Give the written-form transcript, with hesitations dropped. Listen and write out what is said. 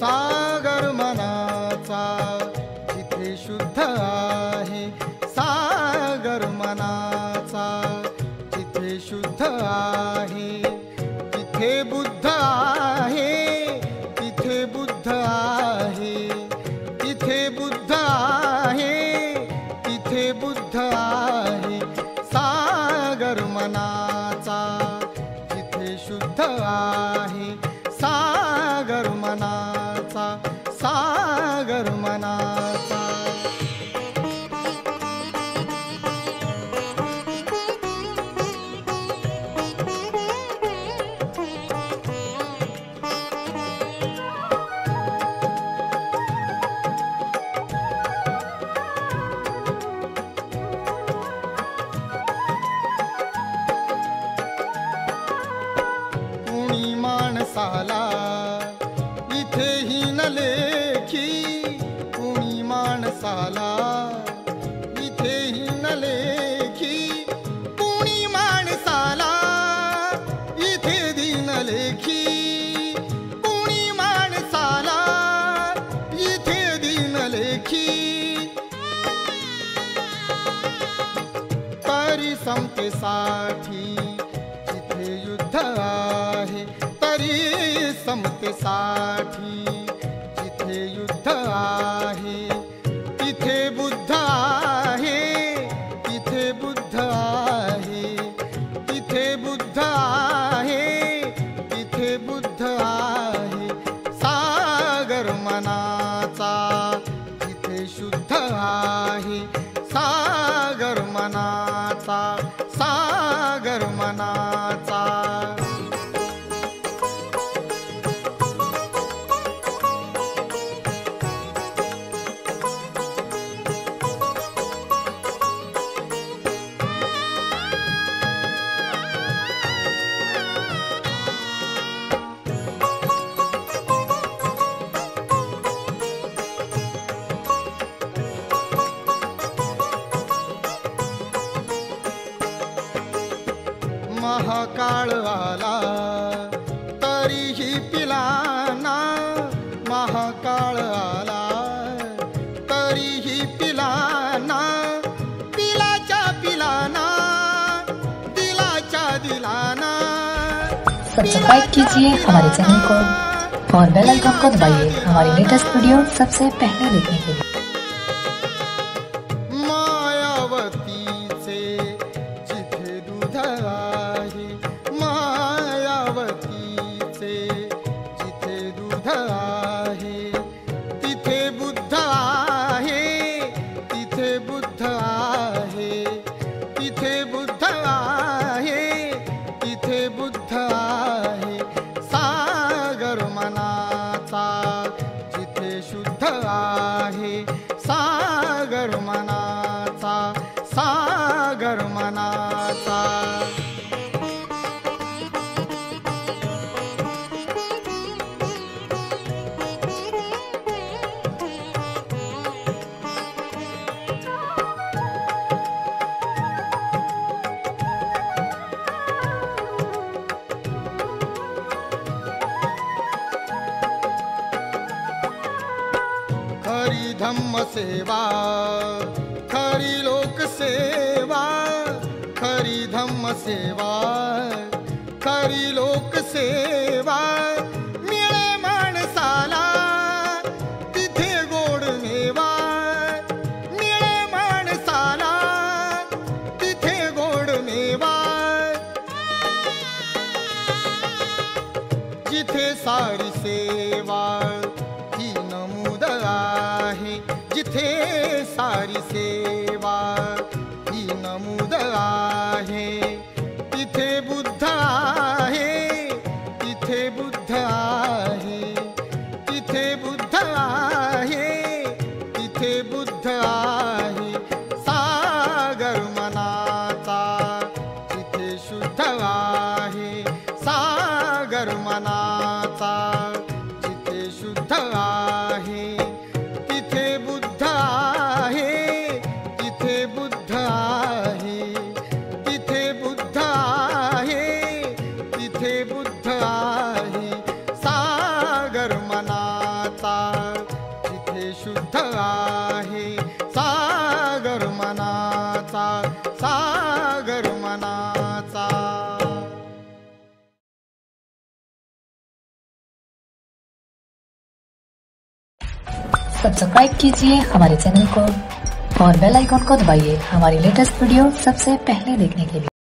सागर मनाचा जिथे शुद्ध आहे, सागर मनाचा जिथे शुद्ध आहे, तिथे बुद्ध आहे, तिथे बुद्ध आहे, तिथे बुद्ध आहे, तिथे बुद्ध आहे. सागर मनाचा जिथे शुद्ध आहे, सागर मनाचा, सागर मनाचा. कुणी माणसाला इथेही न लेखी, कुणी माणसाला इथेही न लेखी, कुणी माणसाला इथे दिन लेखी, कुणी माणसाला इथे दिन लेखी. तरी समतेसाठी जिथे युद्ध आहे, तरी समतेसाठी जिथे युद्ध आहे, तिथे बुद्ध आहे, तिथे बुद्ध आहे, तिथे बुद्ध आहे, तिथे बुद्ध आहे. सागर मनाचा जिथे शुद्ध आहे, सागर मनाचा, सागर मनाचा. महाकाळ आला तरीही पिलाना, महाकाळ आला तरीही पिलाना, पिलाच्या पिलाना, दिलाच्या दिलाना. सब्सक्राइब कीजिए हमारे चैनल को और बेल आइकन को दबाइए हमारी लेटेस्ट वीडियो सबसे पहले देखने के लिए. मायावतीचे जिथे दूध आहे, मायावतीचे जिथे दूध आहे, तिथे बुद्ध आहे, तिथे बुद्ध आहे, तिथे बुद्ध आहे, तिथे बुद्ध आहे. सागर मनाचा जिथे शुद्ध आहे, सागर मनाचा, सागर मनाचा. खरी धम्म सेवा, खरी लोक सेवा, खरी धम्म सेवा, खरी लोक सेवा. मिळे माणसाला तिथे गोड मेवा, मिळे माणसाला तिथे गोड मेवा. जिथे सारी सेवा ही नमूद आहे, जिथे सारी सेवा ही नमूद आहे, तिथे बुद्ध आहे, तिथे बुद्ध आहे, तिथे बुद्ध आहे, तिथे बुद्ध आहे. सागर मनाचा जिथे शुद्ध आहे, सागर मनाचा जिथे शुद्ध आहे, तिथे बुद्ध आहे, तिथे बुद्ध आहे, तिथे बुद्ध आहे, तिथे बुद्ध आहे. सागर मनाचा सब्सक्राइब कीजिए हमारे चैनल को और बेल आइकॉन को दबाइए हमारी लेटेस्ट वीडियो सबसे पहले देखने के लिए।